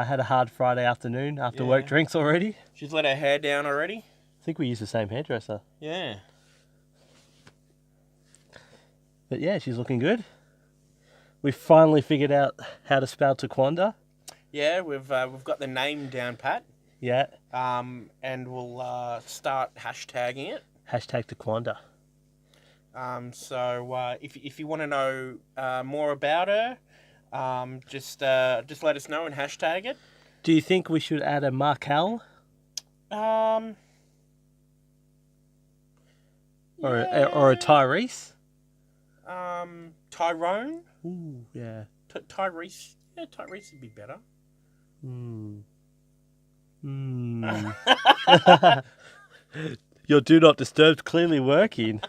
had a hard Friday afternoon after work drinks already. She's let her hair down already. I think we use the same hairdresser. Yeah. But yeah, she's looking good. We've finally figured out how to spell taekwondo. Yeah, we've got the name down pat. Yeah. And we'll start hashtagging it. Hashtag taekwondo. So if you want to know more about her, just let us know and hashtag it. Do you think we should add a Markel? Yeah. Or a Tyrese? Tyrone? Ooh, yeah. Tyrese? Yeah, Tyrese would be better. Your do not disturb clearly working.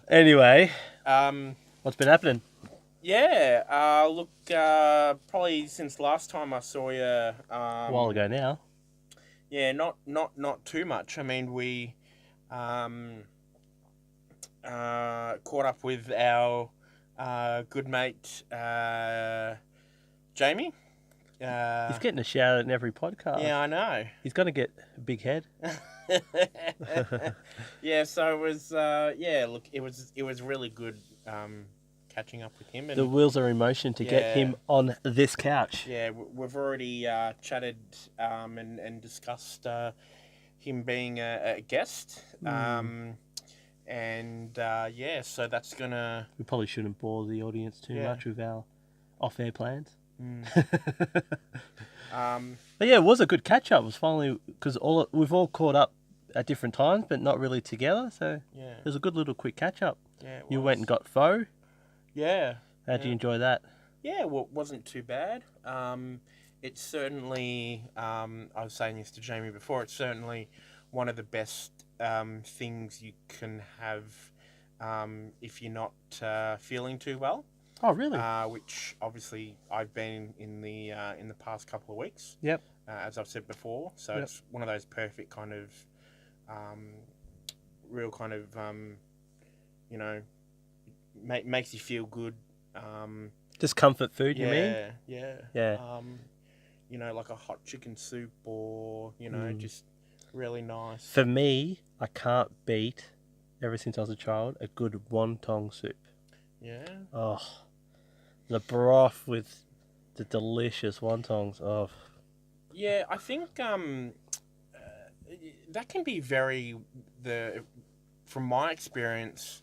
Anyway, what's been happening? Yeah, look, probably since last time I saw you. A while ago now. Yeah, not too much. I mean, we caught up with our good mate Jamie. He's getting a shout out in every podcast. Yeah, I know. He's going to get a big head. Yeah, so it was. Look, it was really good catching up with him. And the wheels are in motion to get him on this couch. Yeah, we've already chatted and discussed him being a guest. So that's gonna. We probably shouldn't bore the audience too much with our off-air plans. But yeah, it was a good catch-up. It was finally because we've all caught up at different times, but not really together. So it was a good little quick catch-up. Yeah, you went and got pho. Yeah. How'd you enjoy that? Yeah, well, it wasn't too bad. It's certainly, I was saying this to Jamie before, it's certainly one of the best things you can have if you're not feeling too well. Oh, really? Which obviously I've been in the past couple of weeks. Yep. As I've said before, so it's one of those perfect kind of, real kind of, makes you feel good. Just comfort food, you mean? Yeah. Like a hot chicken soup or, just really nice. For me, I can't beat, ever since I was a child, a good wonton soup. Yeah. Oh, the broth with the delicious wontons. Oh. Yeah, I think that can be from my experience,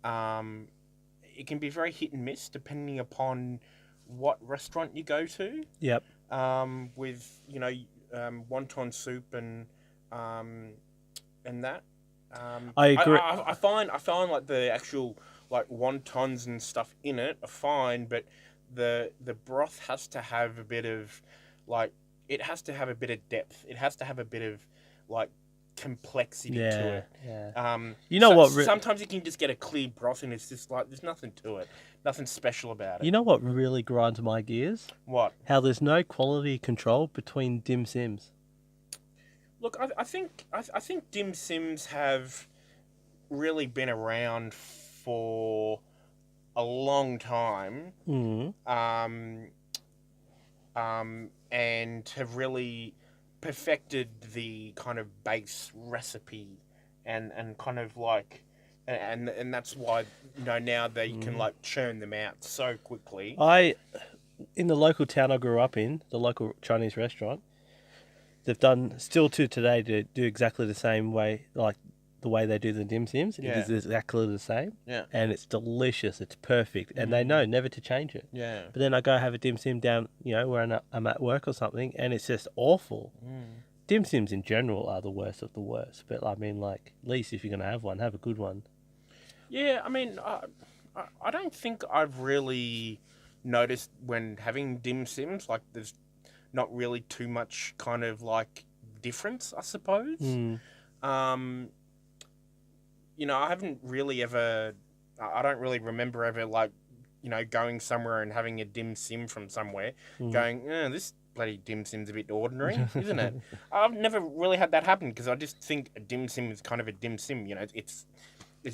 it can be very hit and miss depending upon what restaurant you go to. Yep. With wonton soup and that. I agree. I find like the actual like wontons and stuff in it are fine, but the broth has to have a bit of like it has to have a bit of depth. It has to have a bit of like complexity to it. Yeah. Sometimes you can just get a clear broth and it's just like there's nothing to it, nothing special about it. You know what really grinds my gears? What? How there's no quality control between dim sims. Look, I think dim sims have really been around for a long time, and have really perfected the kind of base recipe, and kind of like, and that's why now they can like churn them out so quickly. In the local town I grew up in, the local Chinese restaurant, they've done still to today to do exactly the same way, like the way they do the dim sims. It is exactly the same. Yeah. And it's delicious. It's perfect. And they know never to change it. Yeah. But then I go have a dim sim down, where I'm at work or something, and it's just awful. Dim sims in general are the worst of the worst. But I mean, like, at least if you're going to have one, have a good one. Yeah, I mean, I don't think I've really noticed when having dim sims, like, there's not really too much kind of, like, difference, I suppose. I haven't really ever, I don't really remember ever, like, going somewhere and having a dim sim from somewhere, going, this bloody dim sim's a bit ordinary, isn't it? I've never really had that happen because I just think a dim sim is kind of a dim sim. It's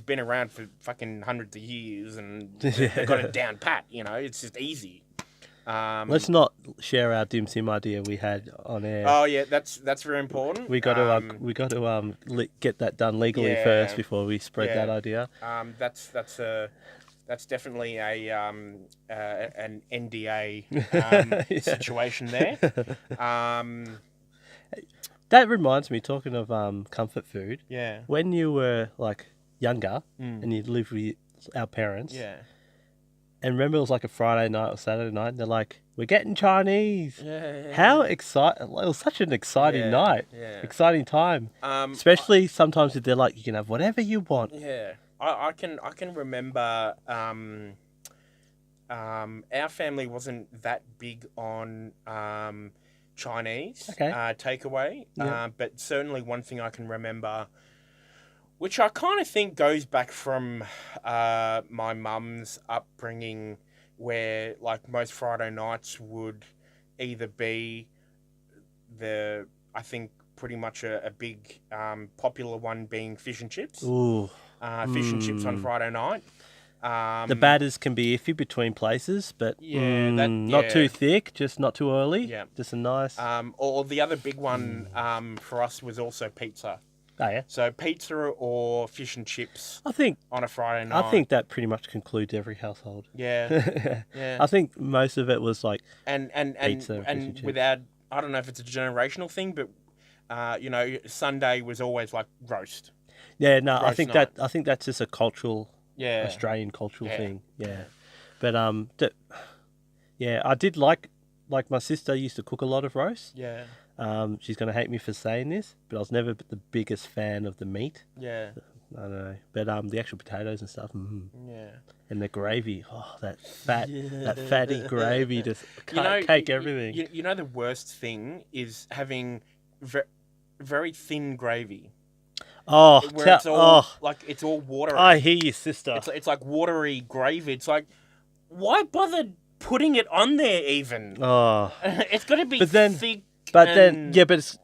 been around for fucking hundreds of years and they've got it down pat. It's just easy. Let's not share our dim sim idea we had on air. Oh yeah, that's very important. We got to get that done legally first before we spread that idea. That's definitely an NDA situation there. That reminds me, talking of comfort food. Yeah. When you were like younger and you lived with our parents. Yeah. And remember, it was like a Friday night or Saturday night, and they're like, "We're getting Chinese." Yeah. How exciting! It was such an exciting night. Yeah. Exciting time. Especially sometimes if they're like, "You can have whatever you want." Yeah. I can remember. Our family wasn't that big on Chinese takeaway. Yeah. But certainly one thing I can remember, which I kind of think goes back from my mum's upbringing, where like most Friday nights would either be I think pretty much a big popular one being fish and chips. Ooh. Fish and chips on Friday night. The batters can be iffy between places, but not too thick, just not too early. Yeah. Just a nice... Or the other big one for us was also pizza. Oh, yeah. So pizza or fish and chips on a Friday night. I think that pretty much concludes every household. Yeah. Yeah. I think most of it was like and pizza and without, I don't know if it's a generational thing, but Sunday was always like roast. Yeah, no, roast I think night. that's just a cultural Yeah. Australian cultural thing. Yeah. But I did like my sister used to cook a lot of roast. Yeah. She's going to hate me for saying this, but I was never the biggest fan of the meat. Yeah. I don't know. But the actual potatoes and stuff. Yeah. And the gravy. Oh, that fatty gravy just cake everything. You know the worst thing is having very thin gravy. Oh, where it's all like it's all watery. I hear you, sister. It's like watery gravy. It's like, why bother putting it on there even? Oh. It's got to be thick. But it's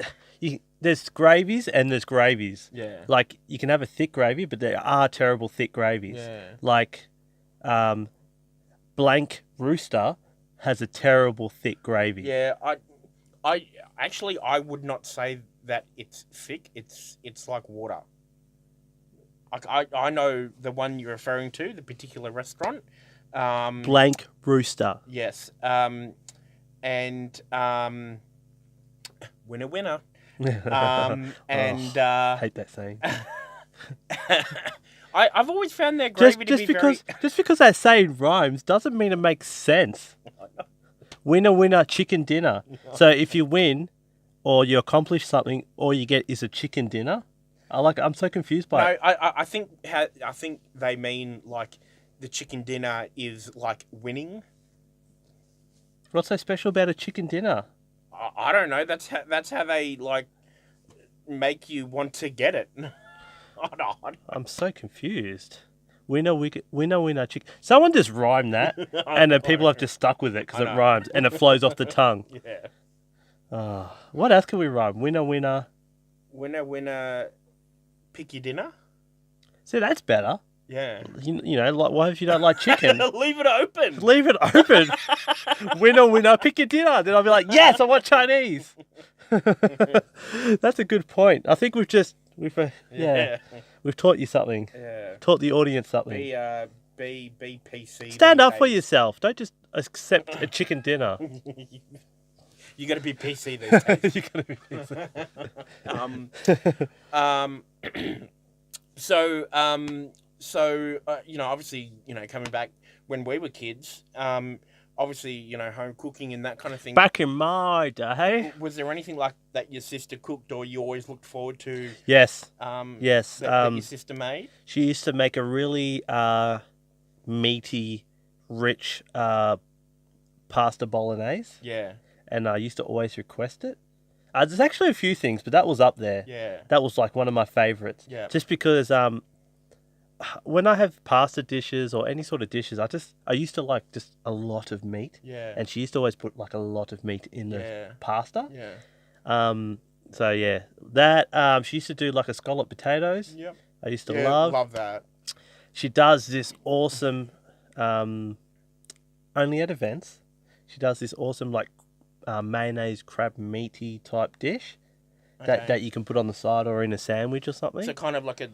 there's gravies and there's gravies. Yeah. Like, you can have a thick gravy, but there are terrible thick gravies. Yeah. Like, Blank Rooster has a terrible thick gravy. Yeah, I would not say that it's thick. It's like water. I know the one you're referring to, the particular restaurant. Blank Rooster. Yes. Winner. I hate that saying. I've always found their gravy just because that saying rhymes doesn't mean it makes sense. Winner, chicken dinner. So if you win, or you accomplish something, all you get is a chicken dinner. I'm so confused by it. I think they mean like the chicken dinner is like winning. What's so special about a chicken dinner? I don't know. That's how they like make you want to get it. I'm so confused. Winner, chicken. Someone just rhymed that, and then people have just stuck with it because it rhymes and it flows off the tongue. Yeah. What else can we rhyme? Winner. Pick your dinner. See, that's better. Yeah. You know, like, why if you don't like chicken? Leave it open. Leave it open. Winner, pick your dinner. Then I'll be like, yes, I want Chinese. That's a good point. I think we've taught you something. Yeah. Taught the audience something. Be PC. Stand up for yourself. Don't just accept a chicken dinner. You got to be PC these days. You got to be PC. So obviously, coming back when we were kids, obviously, home cooking and that kind of thing. Back in my day. Was there anything like that your sister cooked or you always looked forward to? Yes. Yes. That your sister made? She used to make a really meaty, rich pasta bolognese. Yeah. And I used to always request it. There's actually a few things, but that was up there. Yeah. That was like one of my favourites. Yeah. Just because when I have pasta dishes or any sort of dishes, I used to like just a lot of meat. Yeah. And she used to always put like a lot of meat in the pasta. Yeah. So yeah, that she used to do like a scallop potatoes. Yep. I used to love that. She does this awesome only at events. she does this awesome like mayonnaise crab meaty type dish that you can put on the side or in a sandwich or something. So kind of like a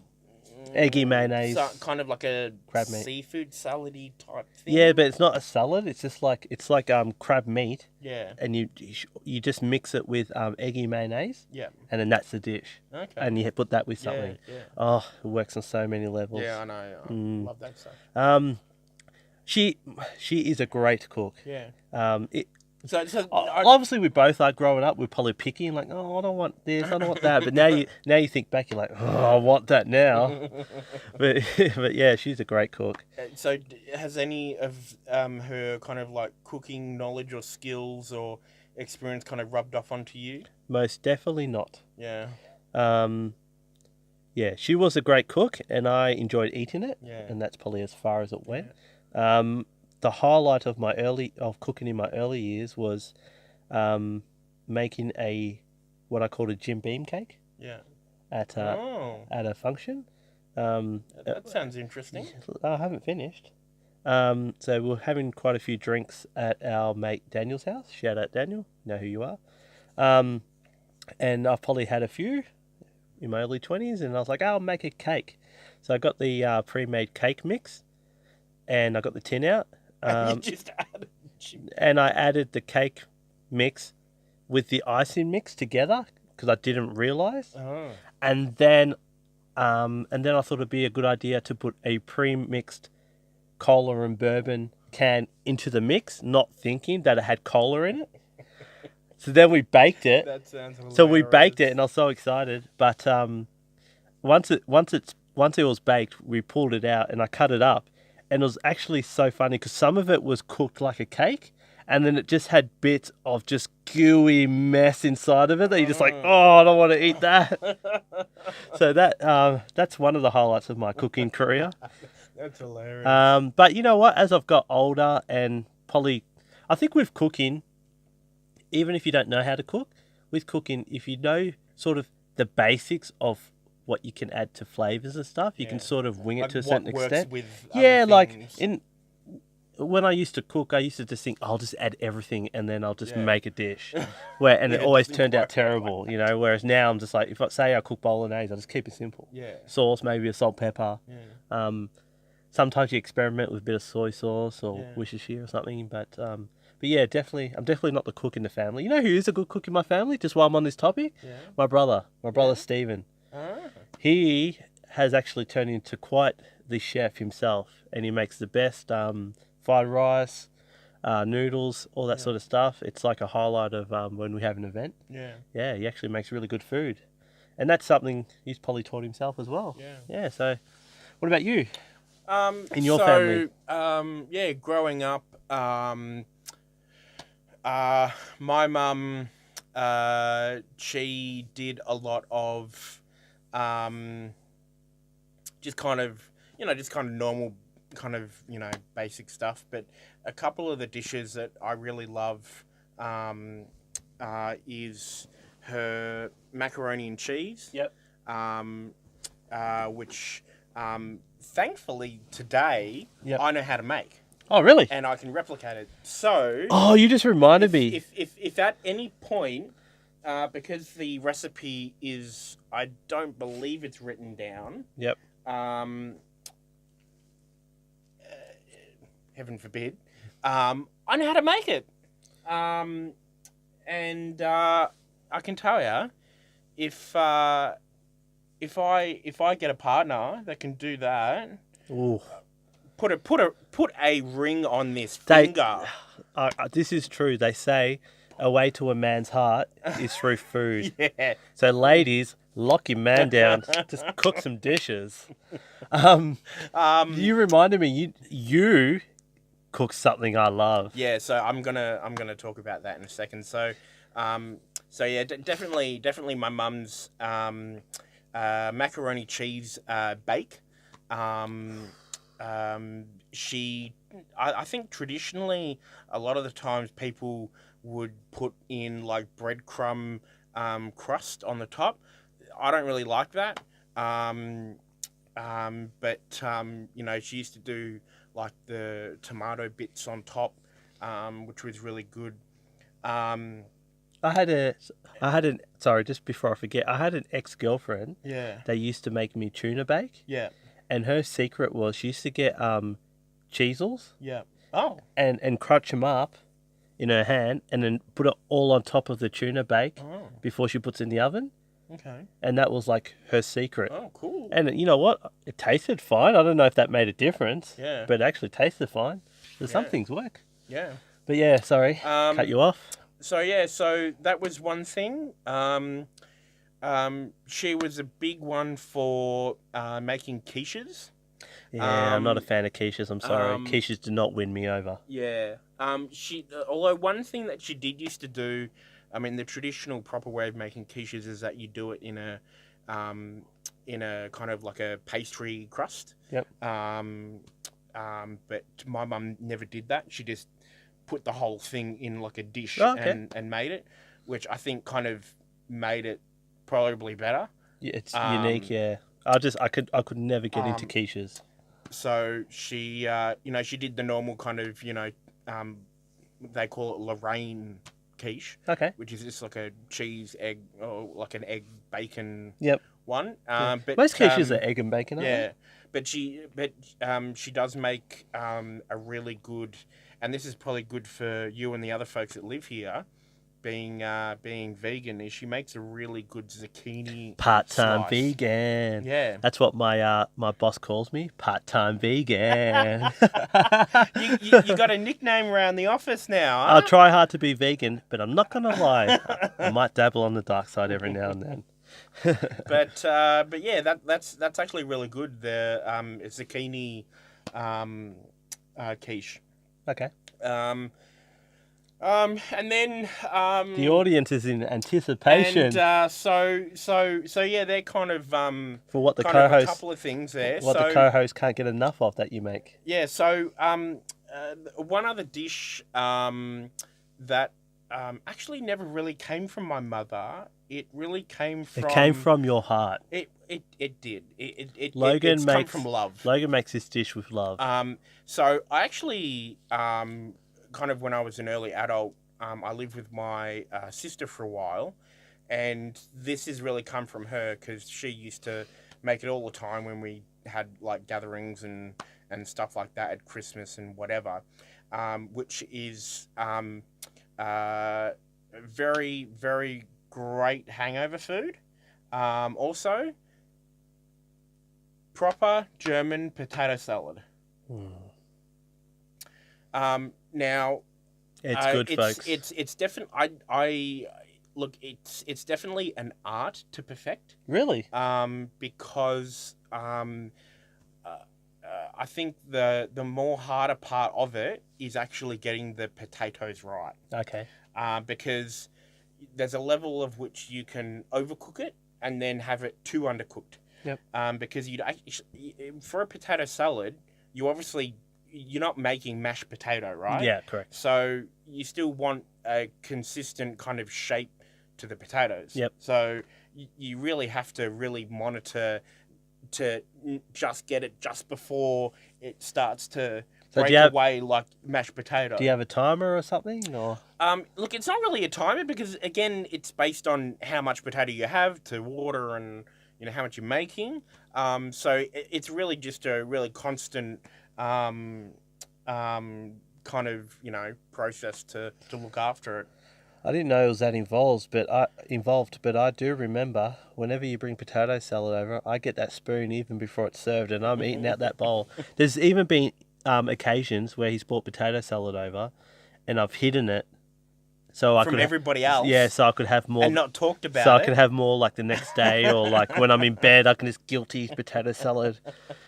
eggy mayonnaise, kind of like a crab meat. seafood salady type thing. Yeah, but it's not a salad. It's just like crab meat. Yeah. And you just mix it with eggy mayonnaise. Yeah. And then that's the dish. Okay. And you put that with something. Yeah. Oh, it works on so many levels. Yeah, I know. I love that stuff. She is a great cook. Yeah. So obviously we both are growing up. We're probably picky and like, oh, I don't want this, I don't want that. But now you think back, you're like, oh, I want that now. but yeah, she's a great cook. So has any of her kind of like cooking knowledge or skills or experience kind of rubbed off onto you? Most definitely not. Yeah. Yeah, she was a great cook, and I enjoyed eating it. Yeah. And that's probably as far as it went. Yeah. The highlight of cooking in my early years was making what I called a Jim Beam cake. Yeah. At a function. That sounds interesting. I haven't finished. So we're having quite a few drinks at our mate Daniel's house. Shout out Daniel, you know who you are. And I've probably had a few in my early 20s, and I was like, I'll make a cake. So I got the pre-made cake mix, and I got the tin out. You just added and I added the cake mix with the icing mix together because I didn't realize. Oh. And then I thought it'd be a good idea to put a pre-mixed cola and bourbon can into the mix, not thinking that it had cola in it. So then we baked it. That sounds hilarious. So we baked it, and I was so excited. But once it was baked, we pulled it out, and I cut it up. And it was actually so funny because some of it was cooked like a cake, and then it just had bits of just gooey mess inside of it that you're just like, oh, I don't want to eat that. So that's one of the highlights of my cooking career. That's hilarious. But you know what? As I've got older and probably, I think with cooking, even if you don't know how to cook, with cooking, if you know sort of the basics of what you can add to flavors and stuff, you can sort of wing it to a certain extent. When I used to cook, I used to just think, I'll just add everything and then I'll just make a dish. It always turned out terrible, you know. Whereas now I'm just like, if I cook bolognese, I just keep it simple. Yeah. Sauce, maybe a salt, pepper. Yeah. Sometimes you experiment with a bit of soy sauce or Worcestershire or something, but yeah, I'm definitely not the cook in the family. You know who is a good cook in my family? Just while I'm on this topic, my brother Stephen. He has actually turned into quite the chef himself, and he makes the best fried rice, noodles, all that sort of stuff. It's like a highlight of when we have an event. Yeah, he actually makes really good food, and that's something he's probably taught himself as well. Yeah. So, what about you? In your family? Growing up, my mum, she did a lot of just kind of normal, kind of, basic stuff. But a couple of the dishes that I really love is her macaroni and cheese. Yep. Which thankfully today I know how to make. Oh, really? And I can replicate it. So. Oh, you just reminded me. If at any point, because the recipe is, I don't believe it's written down. Yep. Heaven forbid. I know how to make it. And I can tell you, if I get a partner that can do that, ooh. Put a ring on this finger. This is true. They say a way to a man's heart is through food. Yeah. So, ladies, lock your man down. Just cook some dishes. You reminded me. You cook something I love. Yeah. So I'm gonna talk about that in a second. So, definitely my mum's macaroni cheese bake. I think traditionally a lot of the times people would put in like breadcrumb crust on the top. I don't really like that. But she used to do like the tomato bits on top. which was really good. Um, I had an sorry, just before I forget, I had an ex-girlfriend yeah, that used to make me tuna bake, yeah, and her secret was she used to get cheesels yeah. Oh, and crunch them up in her hand, and then put it all on top of the tuna bake oh, before she puts it in the oven, okay. and that was like her secret. Oh, cool. And you know what? It tasted fine. I don't know if that made a difference. Yeah. But it actually tasted fine. So some Yeah. things work. Yeah. But yeah, sorry, cut you off. So that was one thing. She was a big one for making quiches. Yeah, I'm not a fan of quiches. I'm sorry. Quiches do not win me over. Yeah. Although one thing that she did used to do, I mean, the traditional proper way of making quiches is that you do it in a kind of like a pastry crust. Yep. But my mum never did that. She just put the whole thing in like a dish and made it, which I think kind of made it probably better. Yeah, it's unique. Yeah, I could never get into quiches. So she, she did the normal kind of, they call it Lorraine quiche. Okay. Which is just like a cheese, egg, or like an egg bacon. Yep. One. Yeah. But most quiches are egg and bacon. Aren't yeah, but she does make a really good, and this is probably good for you and the other folks that live here, being vegan. Is she makes a really good zucchini part-time slice. vegan. Yeah, that's what my boss calls me, part-time vegan. you got a nickname around the office now. Huh? I'll try hard to be vegan, but I'm not gonna lie. I might dabble on the dark side every now and then. but yeah, that's actually really good. The zucchini quiche. Okay. And then the audience is in anticipation. And so yeah, they're kind of for what the kind co-host, of a couple of things there. What the co-host can't get enough of that you make. Yeah. So one other dish that actually never really came from my mother. It really came from. It came from your heart. It did. Logan come from love. Logan makes this dish with love. So I actually kind of when I was an early adult, I lived with my sister for a while, and this has really come from her because she used to make it all the time when we had like gatherings and stuff like that at Christmas and whatever, which is very, very great hangover food. Also, proper German potato salad. Now, it's good, folks. It's definitely I look. It's definitely an art to perfect. Really? Because I think the more harder part of it is actually getting the potatoes right. Okay. Because there's a level of which you can overcook it and then have it too undercooked. Yep. Because for a potato salad, you're not making mashed potato, right? Yeah, correct. So you still want a consistent kind of shape to the potatoes. Yep. So you really have to really monitor to just get it just before it starts to break away like mashed potato. Do you have a timer or something? Or look, it's not really a timer because again, it's based on how much potato you have to water and how much you're making. So it's really just a really constant kind of process to look after it. I didn't know it was that involved, but I do remember whenever you bring potato salad over, I get that spoon even before it's served, and I'm eating out that bowl. There's even been occasions where he's brought potato salad over, and I've hidden it so I from everybody else. Yeah, so I could have more and not talked about. So I could have more like the next day, or like when I'm in bed, I can just guilty potato salad.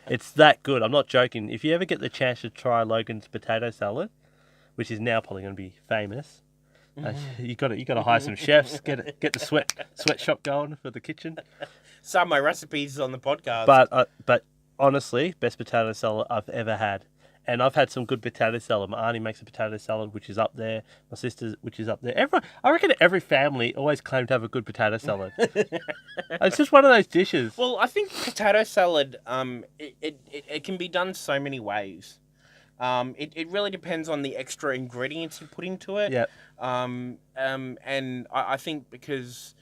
It's that good. I'm not joking. If you ever get the chance to try Logan's potato salad, which is now probably going to be famous. You got to hire some chefs. Get the sweatshop going for the kitchen. Some of my recipes on the podcast. But honestly, best potato salad I've ever had, and I've had some good potato salad. My auntie makes a potato salad, which is up there. My sister's, which is up there. I reckon every family always claim to have a good potato salad. It's just one of those dishes. Well, I think potato salad, it can be done so many ways. It really depends on the extra ingredients you put into it. Yep. And I think because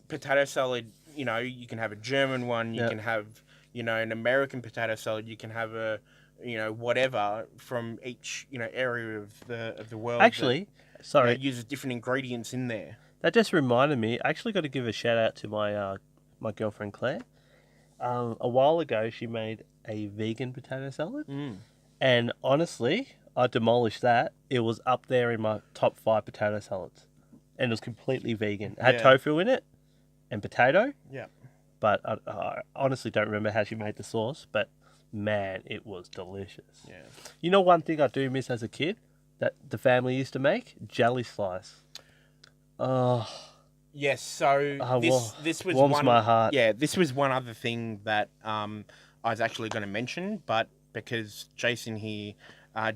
potato salad, you can have a German one, you Yep. can have, an American potato salad, you can have a, whatever from each, area of the world. Actually, sorry, uses different ingredients in there. that just reminded me. I actually got to give a shout out to my girlfriend Claire. A while ago, she made a vegan potato salad, and honestly, I demolished that. It was up there in my top 5 potato salads, and it was completely vegan. It had tofu in it and potato. Yeah. But I honestly don't remember how she made the sauce. But man, it was delicious. Yeah. You know, one thing I do miss as a kid that the family used to make? Jelly slice. Oh. Yes, so this was warms my heart. Yeah, this was one other thing that I was actually going to mention, but because Jason here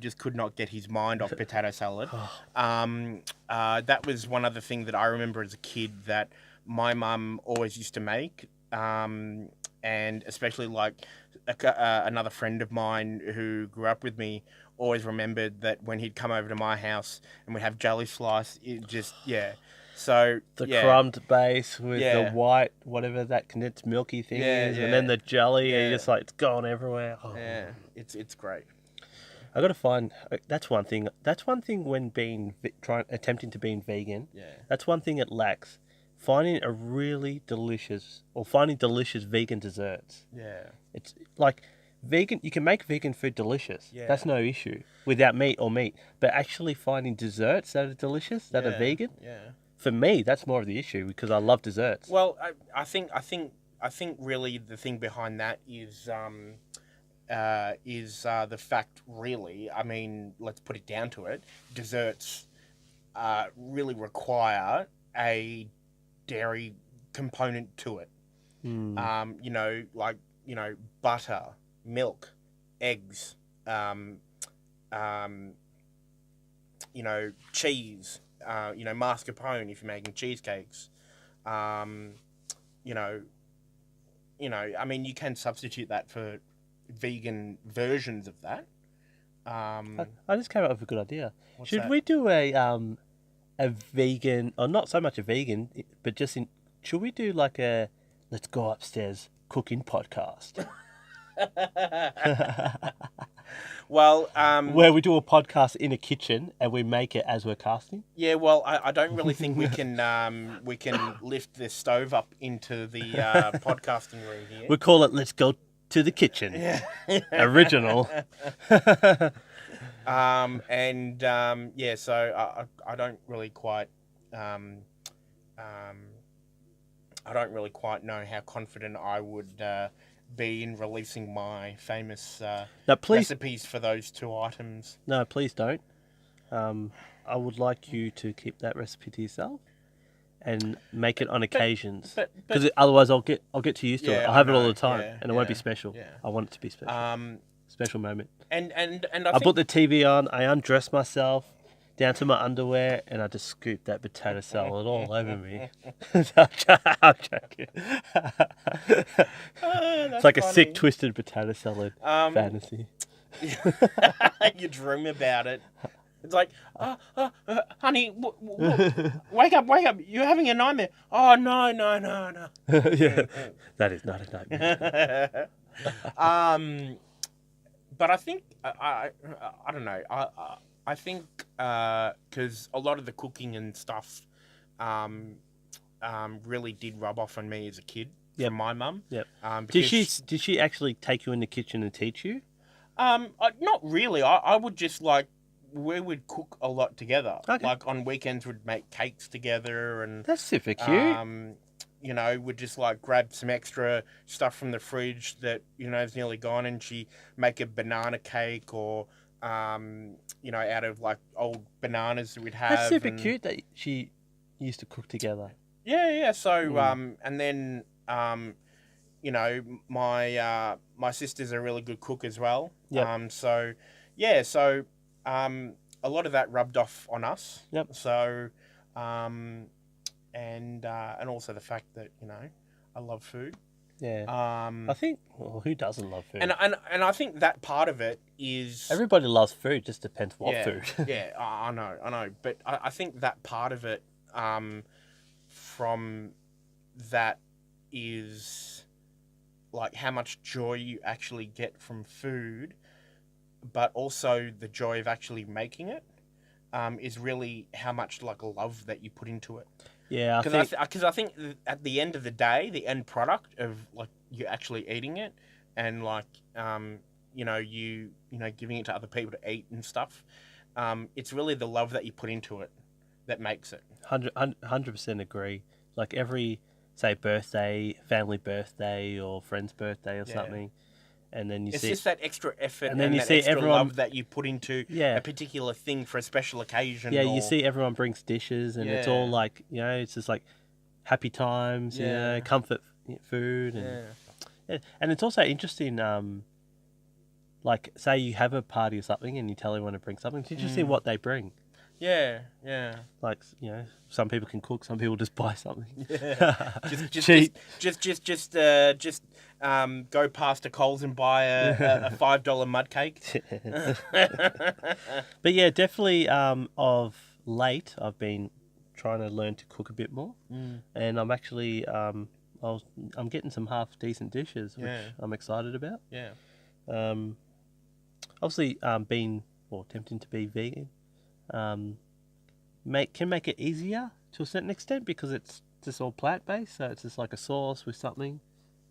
just could not get his mind off potato salad, that was one other thing that I remember as a kid that my mum always used to make, and especially like another friend of mine who grew up with me always remembered that when he'd come over to my house and we'd have jelly slice, it just So the crumbed base with the white, whatever that condensed milky thing is, and then the jelly, and just like it's gone everywhere. Oh. Yeah, it's great. I got to find. That's one thing. That's one thing when attempting to be vegan. Yeah. That's one thing it lacks. Finding delicious vegan desserts. Yeah. It's like vegan. You can make vegan food delicious. Yeah. That's no issue without meat or meat. But actually finding desserts that are delicious that are vegan. Yeah. For me, that's more of the issue because I love desserts. Well, I think really the thing behind that is the fact. Really, I mean, let's put it down to it. Desserts really require a dairy component to it. Butter, milk, eggs, cheese. Mascarpone if you're making cheesecakes. I mean, you can substitute that for vegan versions of that. I just came up with a good idea. Should that? we do a vegan, or not so much a vegan, but should we do like a let's go upstairs cooking podcast? Well, where we do a podcast in a kitchen and we make it as we're casting. Yeah, well, I don't really think we can lift the stove up into the podcasting room here. We call it "Let's Go to the Kitchen." Yeah. Original. So I don't really quite know how confident I would be in releasing my famous recipes for those 2 items. No, please don't. I would like you to keep that recipe to yourself and make it on occasions, because otherwise I'll get too used to it. I'll have it all the time, and it won't be special. Yeah. I want it to be special. Special moment. And I put the TV on. I undress myself down to my underwear, and I just scoop that potato salad all over me. I'm joking. It's like a sick, twisted potato salad fantasy. You dream about it. It's like, honey, wake up, you're having a nightmare. Oh, no. Yeah, that is not a nightmare. But I think, I don't know, I think because a lot of the cooking and stuff really did rub off on me as a kid from my mum. Yep. Did she actually take you in the kitchen and teach you? Not really. I would just we would cook a lot together. Okay. Like on weekends we'd make cakes together, and that's super cute. We'd just grab some extra stuff from the fridge that is nearly gone, and she make a banana cake or out of old bananas that we'd have. That's super cute that she used to cook together. Yeah. So and then my sister's a really good cook as well. Yep. So a lot of that rubbed off on us. Yep. So and also the fact that I love food. Yeah. I think, well, who doesn't love food? And I think that part of it is Everybody loves food, just depends what food. yeah, I know. But I think that part of it, from that is like how much joy you actually get from food, but also the joy of actually making it, is really how much like love that you put into it. Yeah, Because I think at the end of the day, the end product of like you actually eating it, and like you giving it to other people to eat and stuff, it's really the love that you put into it that makes it. 100% agree. Like every, say, birthday, family birthday, or friend's birthday or something, and then It's just that extra effort and then you that see extra everyone, love that you put into a particular thing for a special occasion. Yeah, you see everyone brings dishes, and it's all like, it's just like happy times, comfort food, and it's also interesting. Like, say you have a party or something, and you tell everyone to bring something. It's interesting what they bring. Yeah. Like, some people can cook, some people just buy something. Yeah. Just go past a Coles and buy a $5 mud cake. But yeah, definitely. Of late, I've been trying to learn to cook a bit more, and I'm actually I'm getting some half decent dishes, which I'm excited about. Yeah. Obviously, tempting to be vegan, can make it easier to a certain extent because it's just all plant based. So it's just like a sauce with something,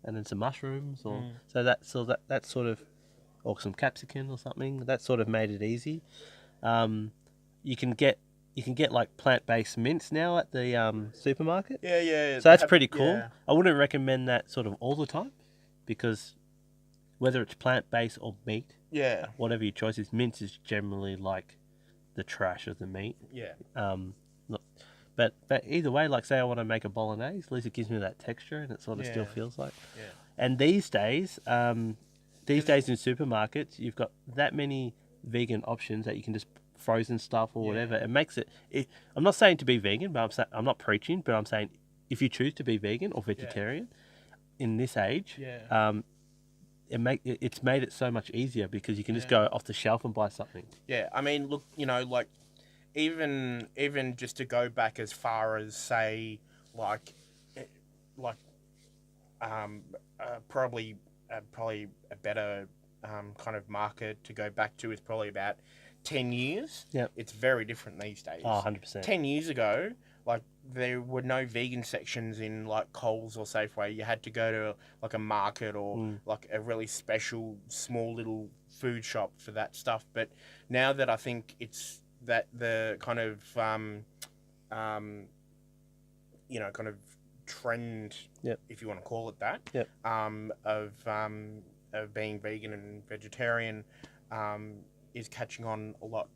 and then some mushrooms, or that sort of, or some capsicum or something. That sort of made it easy. You can get like plant based mince now at the supermarket. Yeah. So that's pretty cool. Yeah. I wouldn't recommend that sort of all the time, because whether it's plant based or meat, whatever your choice is, mince is generally like the trash of the meat. Yeah. But either way, like, say I want to make a bolognese, at least it gives me that texture, and it sort of still feels like. Yeah. And these days in supermarkets, you've got that many vegan options that you can just frozen stuff or whatever. It makes it. I'm not saying to be vegan, but I'm not preaching, but I'm saying if you choose to be vegan or vegetarian in this age, it's made it so much easier because you can just go off the shelf and buy something. Yeah, I mean, look, like even just to go back as far as say probably a better kind of market to go back to is probably about 10 years. Yeah, it's very different these days. 100%. 10 years ago, like, there were no vegan sections in like Coles or Safeway. You had to go to like a market or like a really special small little food shop for that stuff. But now that I think it's that the kind of kind of trend, if you want to call it that, of being vegan and vegetarian, is catching on a lot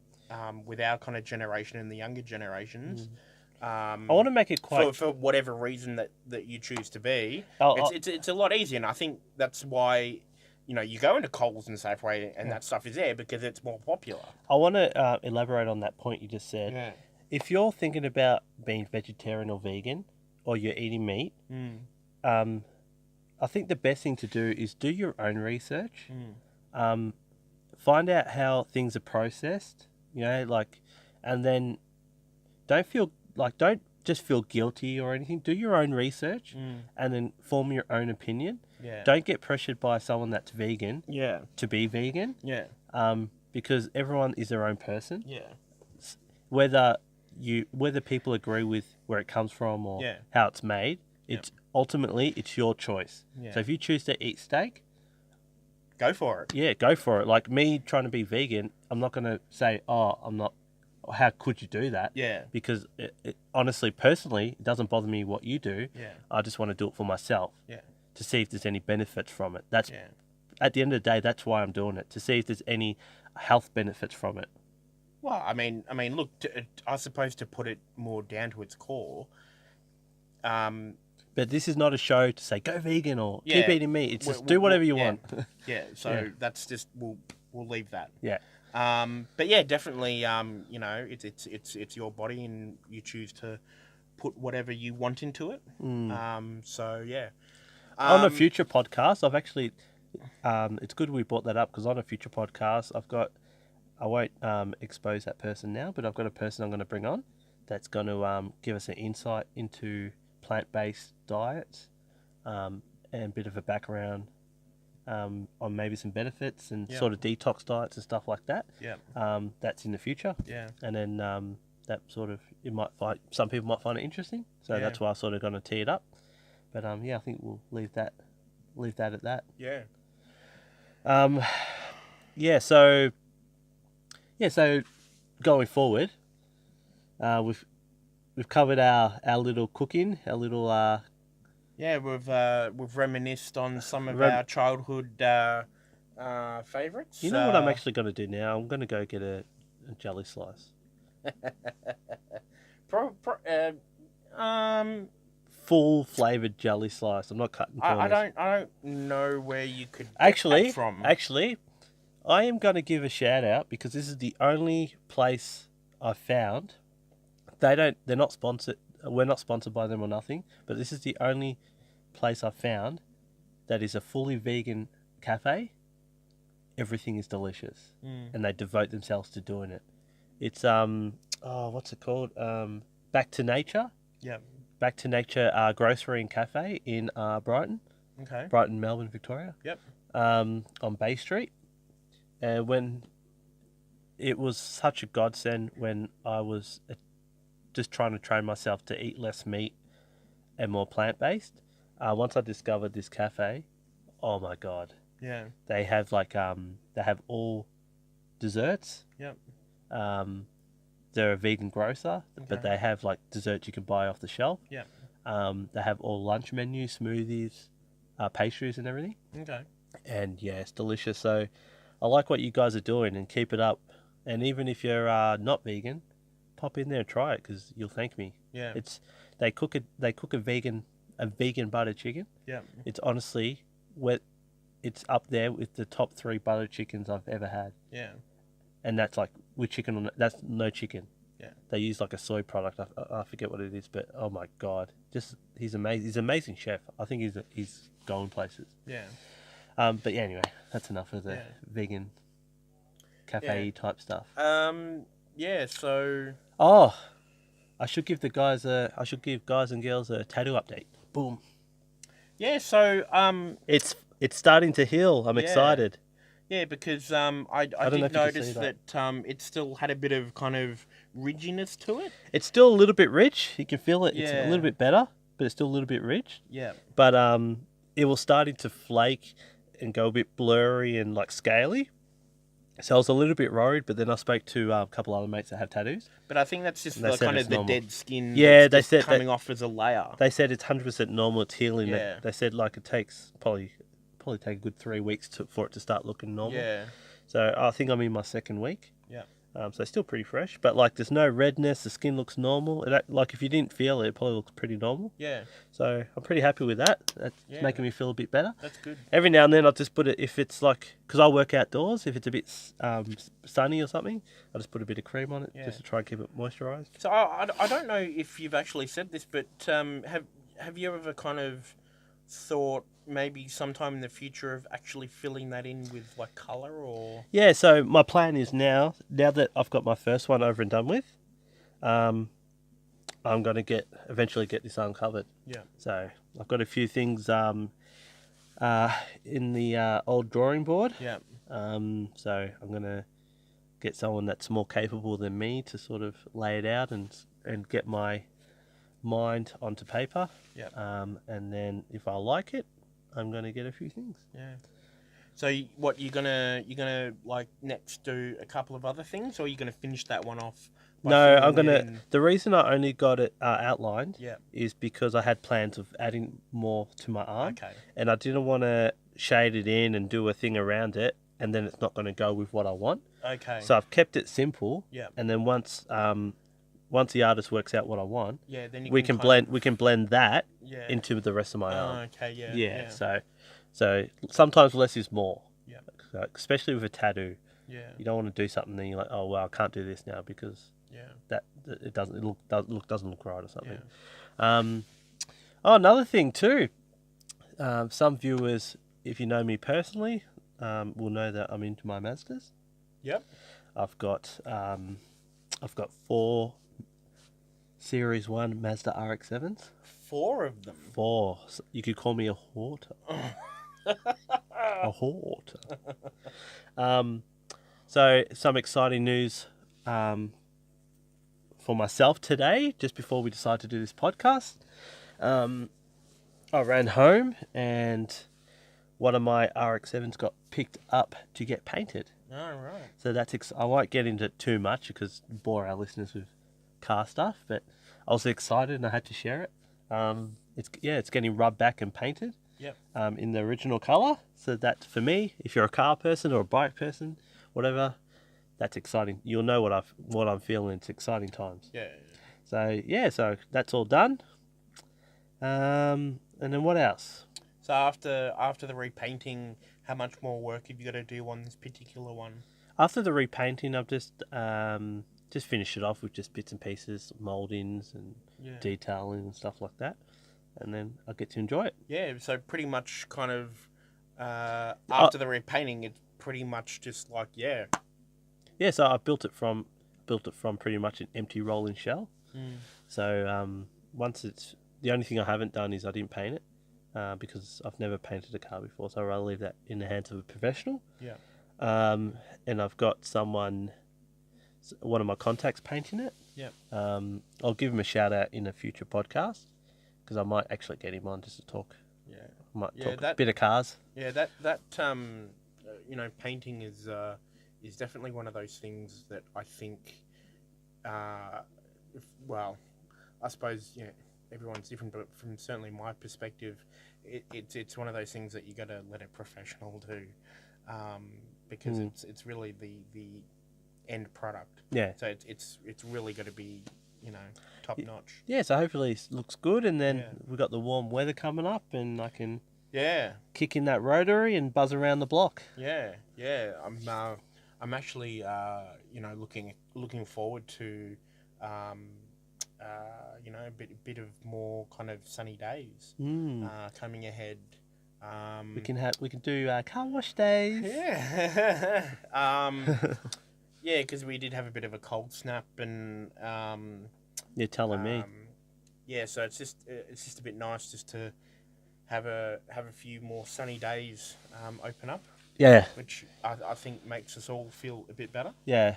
with our kind of generation and the younger generations. I want to make it quite for whatever reason that you choose to be. It's a lot easier, and I think that's why you go into Coles and Safeway and that stuff is there because it's more popular. I want to elaborate on that point you just said. Yeah. If you're thinking about being vegetarian or vegan, or you're eating meat, I think the best thing to do is do your own research. Find out how things are processed, and then don't just feel guilty or anything. Do your own research and then form your own opinion. Yeah. Don't get pressured by someone that's vegan to be vegan. Yeah. Because everyone is their own person. Yeah. Whether people agree with where it comes from or how it's made, ultimately it's your choice. Yeah. So if you choose to eat steak, go for it. Yeah, go for it. Like me trying to be vegan, I'm not going to say, I'm not. How could you do that? Yeah. Because honestly, personally, it doesn't bother me what you do. Yeah. I just want to do it for myself. Yeah. To see if there's any benefits from it. That's at the end of the day, that's why I'm doing it. To see if there's any health benefits from it. Well, I mean, look, I suppose to put it more down to its core. But this is not a show to say go vegan or keep eating meat. It's just do whatever you want. Yeah. So that's just we'll leave that. Yeah. But yeah, definitely. It's your body, and you choose to put whatever you want into it. So yeah. On a future podcast, I've actually, it's good we brought that up because on a future podcast, I won't expose that person now, but I've got a person I'm going to bring on that's going to give us an insight into plant-based diets and a bit of a background on maybe some benefits and sort of detox diets and stuff like that. Yeah. That's in the future. Yeah. And then that sort of, some people might find it interesting. So that's why I'm sort of going to tee it up. But I think we'll leave that at that. Yeah. So going forward, we've covered our little cooking, our little we've reminisced on some of our childhood favourites. You know what I'm actually going to do now? I'm going to go get a jelly slice. Full flavoured jelly slice. I'm not cutting corners. I don't know where you could get that from. Actually, I am going to give a shout out because this is the only place I've found. They're not sponsored. We're not sponsored by them or nothing, but this is the only place I've found that is a fully vegan cafe. Everything is delicious, and they devote themselves to doing it. It's what's it called? Back to Nature. Yeah. Back to Nature Grocery and Cafe in Brighton. Okay. Brighton, Melbourne, Victoria. Yep. On Bay Street. And when it was such a godsend when I was just trying to train myself to eat less meat and more plant-based. Once I discovered this cafe, oh my God. Yeah. They have they have all desserts. Yep. They're a vegan grocer, but they have desserts you can buy off the shelf. Yeah. They have all lunch menus, smoothies, pastries and everything. Okay. And yeah, it's delicious. So I like what you guys are doing and keep it up. And even if you're not vegan, pop in there and try it because you'll thank me. Yeah. They cook a vegan butter chicken. Yeah. It's honestly it's up there with the top 3 butter chickens I've ever had. Yeah. And that's with chicken that's no chicken. Yeah. They use a soy product. I forget what it is, but oh my God, he's amazing. He's an amazing chef. I think he's going places. Yeah. But yeah, anyway, that's enough of the vegan cafe type stuff. Yeah. So. Oh, I should give guys and girls a tattoo update. Boom. Yeah. So it's starting to heal. I'm excited. Yeah, because I did notice that it still had a bit of kind of ridginess to it. It's still a little bit rich. You can feel it. Yeah. It's a little bit better, but it's still a little bit rich. Yeah. But it was starting to flake and go a bit blurry and scaly. So I was a little bit worried, but then I spoke to a couple other mates that have tattoos. But I think that's just the dead skin. Yeah, they said coming off as a layer. They said it's 100% normal. It's healing. Yeah. They said it takes probably take a good 3 weeks for it to start looking normal. Yeah. So I think I'm in my 2nd week. Yeah. So still pretty fresh, but there's no redness. The skin looks normal. If you didn't feel it, it probably looks pretty normal. Yeah. So I'm pretty happy with that. That's making me feel a bit better. That's good. Every now and then I'll just put it, if it's because I work outdoors, if it's a bit sunny or something, I'll just put a bit of cream on it just to try and keep it moisturised. So I don't know if you've actually said this, but have you ever kind of thought maybe sometime in the future of actually filling that in with colour or? Yeah, so my plan is now that I've got my first one over and done with, I'm going to eventually get this uncovered. Yeah. So I've got a few things in the old drawing board. Yeah. So I'm going to get someone that's more capable than me to sort of lay it out and get my mind onto paper. Yeah. And then if I like it, I'm gonna get a few things. Yeah. So what you're gonna next do a couple of other things, or are you gonna finish that one off? No, I'm gonna. The reason I only got it outlined Yeah. is because I had plans of adding more to my arm. Okay. And I didn't want to shade it in and do a thing around it, and then it's not going to go with what I want. Okay. So I've kept it simple. Yeah. And then once the artist works out what I want, then we can blend that Yeah. into the rest of my arm. Okay. Yeah. Yeah. So sometimes less is more. Yeah. Especially with a tattoo. Yeah. You don't want to do something then you're like, oh well, I can't do this now because that it doesn't look right or something. Yeah. Another thing too. Some viewers, if you know me personally, will know that I'm into my Mazdas. Yep. I've got 4 Series 1 Mazda RX-7s. 4 of them. 4. You could call me a hoarder. A hoarder. So some exciting news for myself today, just before we decided to do this podcast. I ran home and one of my RX-7s got picked up to get painted. Oh, right. So I won't get into it too much because bore our listeners with car stuff, but I was excited and I had to share it. It's getting rubbed back and painted. Yep. In the original colour. So that, for me, if you're a car person or a bike person, whatever, that's exciting. You'll know what I'm feeling. It's exciting times. Yeah. So that's all done. And then what else? So after the repainting, how much more work have you got to do on this particular one? After the repainting, I've just finished it off with just bits and pieces, mouldings and detailing and stuff like that. And then I get to enjoy it. Yeah, so pretty much kind of after the repainting, it's pretty much just like Yeah, so I built it from pretty much an empty rolling shell. So once the only thing I haven't done is I didn't paint it because I've never painted a car before, so I'd rather leave that in the hands of a professional. Yeah. And I've got one of my contacts painting it. Yeah. I'll give him a shout out in a future podcast. Because I might actually get him on just to talk. Yeah, I might talk a bit of cars. Yeah, that painting is definitely one of those things that I think, I suppose everyone's different, but from certainly my perspective, it's one of those things that you got to let a professional do, because it's really the end product. Yeah. So it's really got to be top notch. Yeah, so hopefully it looks good, and then we've got the warm weather coming up, and I can kick in that rotary and buzz around the block. Yeah. I'm actually looking forward to a bit of more kind of sunny days coming ahead. We can do car wash days. Yeah. Yeah, because we did have a bit of a cold snap, and you're telling me. Yeah, so it's just a bit nice just to have a few more sunny days open up. Yeah. Which I think makes us all feel a bit better. Yeah.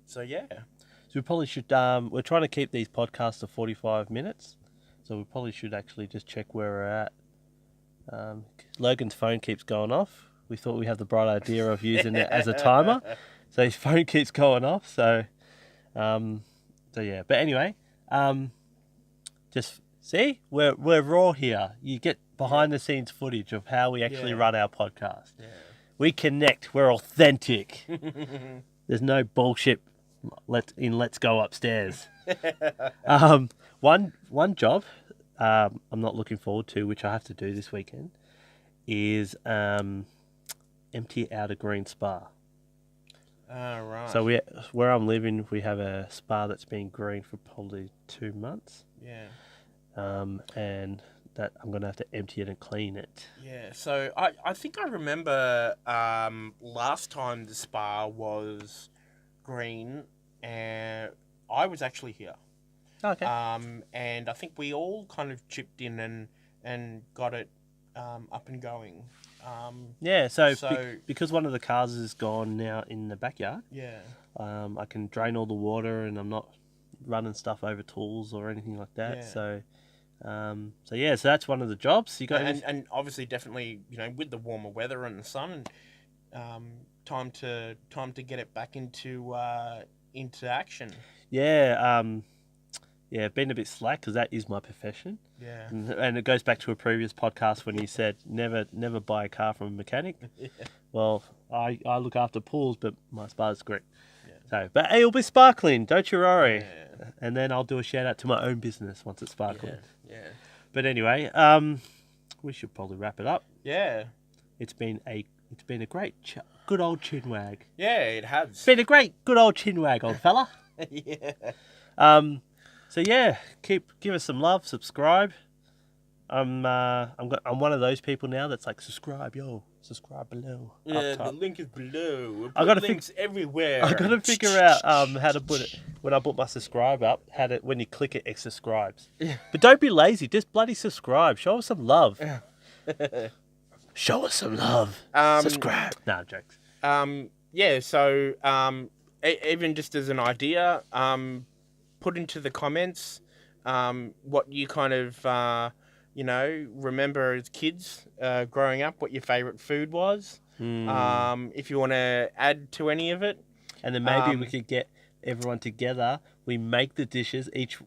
So yeah. So we probably should. We're trying to keep these podcasts to 45 minutes, so we probably should actually just check where we're at. Logan's phone keeps going off. We thought we had the bright idea of using it as a timer, so his phone keeps going off. So yeah. But anyway, just see, we're raw here. You get behind the scenes footage of how we actually run our podcast. Yeah. We connect. We're authentic. There's no bullshit. Let's go upstairs. One job I'm not looking forward to, which I have to do this weekend, is empty out a green spa. Right. So where I'm living, we have a spa that's been green for probably 2 months. Yeah. And that I'm gonna have to empty it and clean it. Yeah. So I think I remember last time the spa was green, and I was actually here. Okay. And I think we all kind of chipped in and got it up and going. Because one of the cars is gone now in the backyard. Yeah. I can drain all the water, and I'm not running stuff over tools or anything like that. Yeah. So that's one of the jobs you got. And obviously, definitely, with the warmer weather and the sun, time to get it back into action. Yeah. Been a bit slack because that is my profession. Yeah. And it goes back to a previous podcast when you said never buy a car from a mechanic. Yeah. Well, I look after pools, but my spa's great. Yeah. So, but it'll be sparkling, don't you worry. Yeah. And then I'll do a shout out to my own business once it's sparkling. Yeah. But anyway, we should probably wrap it up. Yeah. It's been a great good old chinwag. Yeah, it has. It's been a great good old chinwag, old fella. Yeah. So yeah, give us some love, subscribe, I'm one of those people now that's like subscribe below. Yeah, up the top. link is below. We I gotta put links everywhere. I gotta figure out how to put it when I put my subscribe up. When you click it, it subscribes. But don't be lazy. Just bloody subscribe. Show us some love. Show us some love. Subscribe. Nah, jokes. Yeah. So even just as an idea, put into the comments what you kind of remember as kids growing up, what your favourite food was. If you want to add to any of it. And then maybe we could get everyone together. We make the dishes, each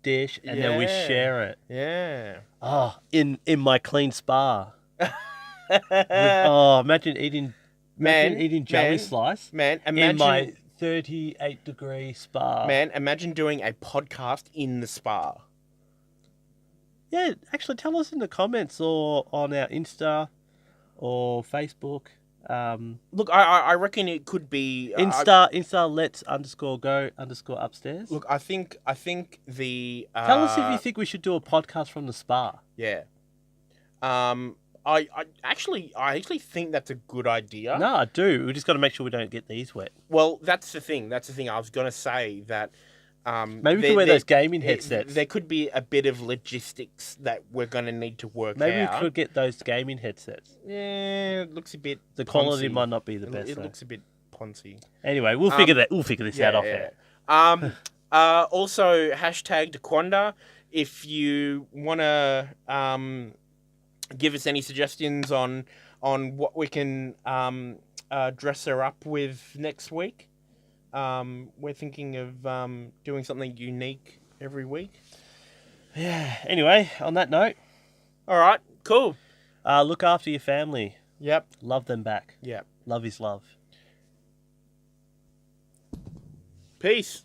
dish, and then we share it. Yeah. Oh, in my clean spa. Imagine eating jelly slice. Man, imagine in my 38-degree spa. Man, imagine doing a podcast in the spa. Yeah, actually, tell us in the comments or on our Insta or Facebook. Look, I reckon it could be Insta. Let's _go _upstairs. Look, I think the. Tell us if you think we should do a podcast from the spa. Yeah. I actually think that's a good idea. No, I do. We just got to make sure we don't get these wet. Well, that's the thing. I was gonna say that. Maybe we could wear those gaming headsets. There could be a bit of logistics that we're going to need to work out. Maybe we could get those gaming headsets. Yeah, it looks a bit The quality might not be the best. It looks a bit poncy. Anyway, we'll figure this out off air. Also, hashtag Daquanda. If you want to give us any suggestions on what we can dress her up with next week. We're thinking of doing something unique every week. Yeah. Anyway, on that note. All right. Cool. Look after your family. Yep. Love them back. Yep. Love is love. Peace.